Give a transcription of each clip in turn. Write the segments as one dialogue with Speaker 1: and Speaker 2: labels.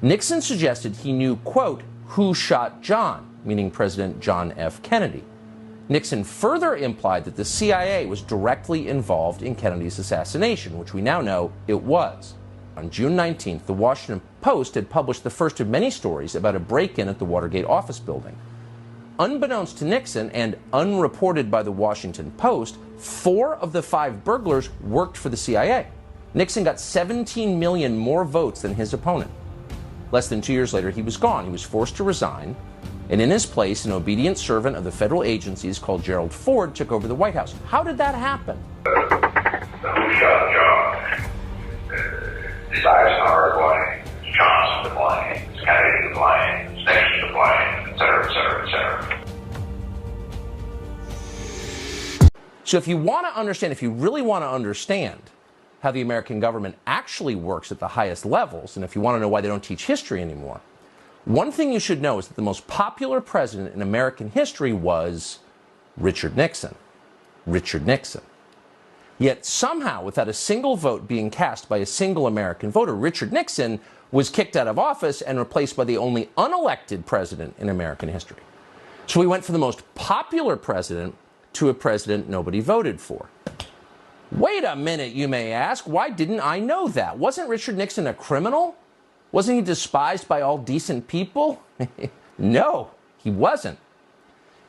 Speaker 1: Nixon suggested he knew, quote, who shot John, meaning President John F. Kennedy. Nixon further implied that the CIA was directly involved in Kennedy's assassination, which we now know it was. On June 19th, the Washington Post had published the first of many stories about a break-in at the Watergate office building. Unbeknownst to Nixon and unreported by the Washington Post, 4 of the 5 burglars worked for the CIA. Nixon got 17 million more votes than his opponent. Less than 2 years later, he was gone. He was forced to resign, and in his place, an obedient servant of the federal agencies called Gerald Ford took over the White House. How did that happen?
Speaker 2: Who shot John? Is Eisenhower to blame? Is Johnson to blame? Is Kennedy to blame? Is Nixon to blame? Et cetera, et cetera, et cetera.
Speaker 1: So if you want to understand, if you really want to understand how the American government actually works at the highest levels, and if you want to know why they don't teach history anymore, one thing you should know is that the most popular president in American history was Richard Nixon. Richard Nixon. Yet somehow, without a single vote being cast by a single American voter, Richard Nixon was kicked out of office and replaced by the only unelected president in American history. So we went from the most popular president to a president nobody voted for. Wait a minute, you may ask. Why didn't I know that? Wasn't Richard Nixon a criminal? Wasn't he despised by all decent people? No, he wasn't.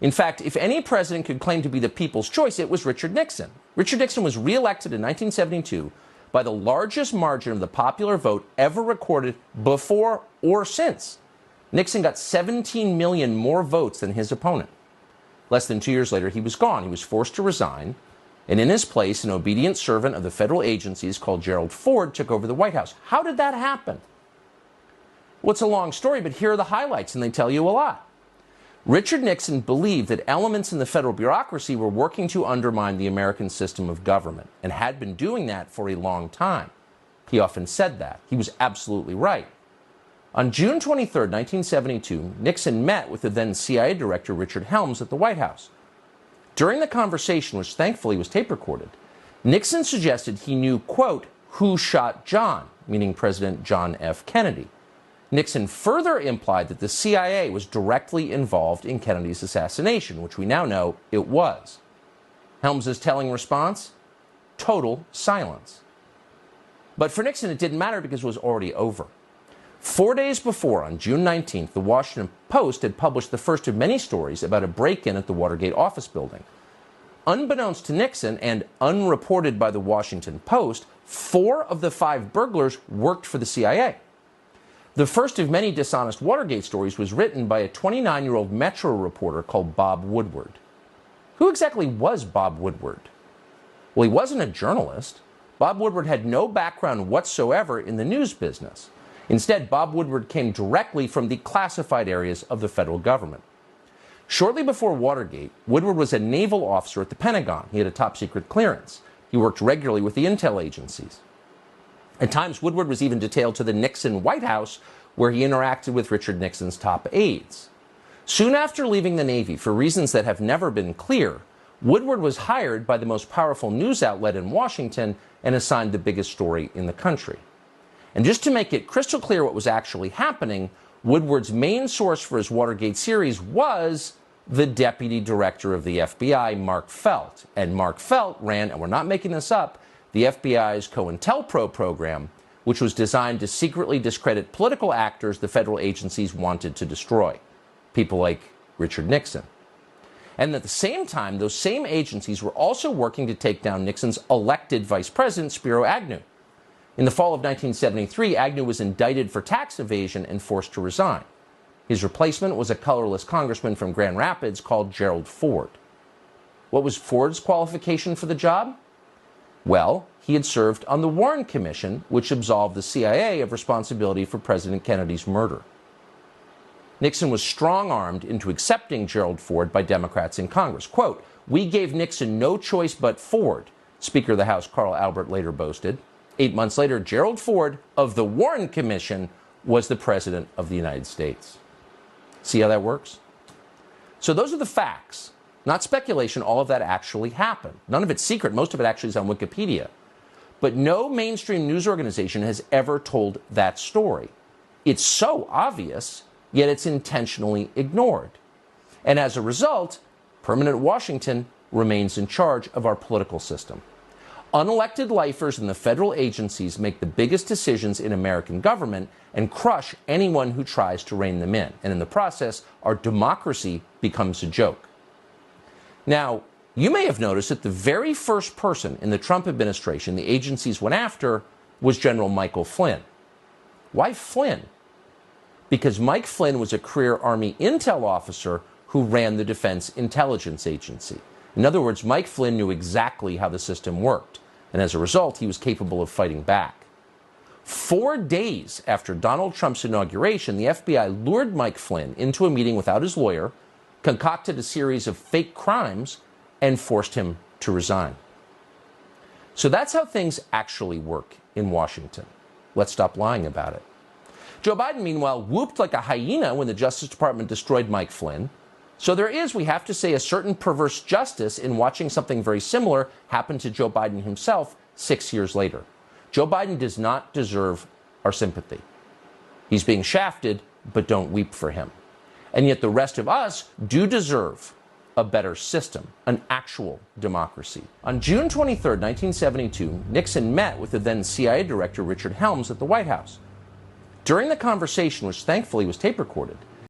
Speaker 1: In fact, if any president could claim to be the people's choice, it was Richard Nixon. Richard Nixon was reelected in 1972 by the largest margin of the popular vote ever recorded before or since. Nixon got 17 million more votes than his opponent. Less than 2 years later, he was gone. He was forced to resign, and in his place, an obedient servant of the federal agencies called Gerald Ford took over the White House. How did that happen? Well, it's a long story, but here are the highlights, and they tell you a lot. Richard Nixon believed that elements in the federal bureaucracy were working to undermine the American system of government, and had been doing that for a long time. He often said that. He was absolutely right. On June 23, 1972, Nixon met with the then CIA Director Richard Helms at the White House. During the conversation, which thankfully was tape recorded, Nixon suggested he knew, quote, who shot John, meaning President John F. Kennedy. Nixon further implied that the CIA was directly involved in Kennedy's assassination, which we now know it was. Helms's telling response? Total silence. But for Nixon, it didn't matter because it was already over. 4 days before, on June 19th, the Washington Post had published the first of many stories about a break-in at the Watergate office building. Unbeknownst to Nixon and unreported by the Washington Post, 4 of the 5 burglars worked for the CIA. The first of many dishonest Watergate stories was written by a 29-year-old Metro reporter called Bob Woodward. Who exactly was Bob Woodward? Well, he wasn't a journalist. Bob Woodward had no background whatsoever in the news business. Instead, Bob Woodward came directly from the classified areas of the federal government. Shortly before Watergate, Woodward was a naval officer at the Pentagon. He had a top-secret clearance. He worked regularly with the intel agencies. At times, Woodward was even detailed to the Nixon White House, where he interacted with Richard Nixon's top aides. Soon after leaving the Navy, for reasons that have never been clear, Woodward was hired by the most powerful news outlet in Washington and assigned the biggest story in the country. And just to make it crystal clear what was actually happening, Woodward's main source for his Watergate series was the deputy director of the FBI, Mark Felt. And Mark Felt ran, and we're not making this up, the FBI's COINTELPRO program, which was designed to secretly discredit political actors the federal agencies wanted to destroy, people like Richard Nixon. And at the same time, those same agencies were also working to take down Nixon's elected vice president, Spiro Agnew. In the fall of 1973, Agnew was indicted for tax evasion and forced to resign. His replacement was a colorless congressman from Grand Rapids called Gerald Ford. What was Ford's qualification for the job? Well, he had served on the Warren Commission, which absolved the CIA of responsibility for President Kennedy's murder. Nixon was strong-armed into accepting Gerald Ford by Democrats in Congress. Quote, "We gave Nixon no choice but Ford," Speaker of the House Carl Albert later boasted. 8 months later, Gerald Ford of the Warren Commission was the President of the United States. See how that works? So those are the facts. Not speculation, all of that actually happened. None of it's secret. Most of it actually is on Wikipedia. But no mainstream news organization has ever told that story. It's so obvious, yet it's intentionally ignored. And as a result, permanent Washington remains in charge of our political system. Unelected lifers in the federal agencies make the biggest decisions in American government and crush anyone who tries to rein them in. And in the process, our democracy becomes a joke. Now, you may have noticed that the very first person in the Trump administration the agencies went after was General Michael Flynn. Why Flynn? Because Mike Flynn was a career Army intel officer who ran the Defense Intelligence Agency. In other words, Mike Flynn knew exactly how the system worked, and as a result, he was capable of fighting back. 4 days after Donald Trump's inauguration, the FBI lured Mike Flynn into a meeting without his lawyer, concocted a series of fake crimes, and forced him to resign. So that's how things actually work in Washington. Let's stop lying about it. Joe Biden, meanwhile, whooped like a hyena when the Justice Department destroyed Mike Flynn. So there is, we have to say, a certain perverse justice in watching something very similar happen to Joe Biden himself 6 years later. Joe Biden does not deserve our sympathy. He's being shafted, but don't weep for him. And yet the rest of us do deserve a better system, an actual democracy. On June 23, 1972, Nixon met with the then CIA Director Richard Helms at the White House. During the conversation, which thankfully was tape recorded,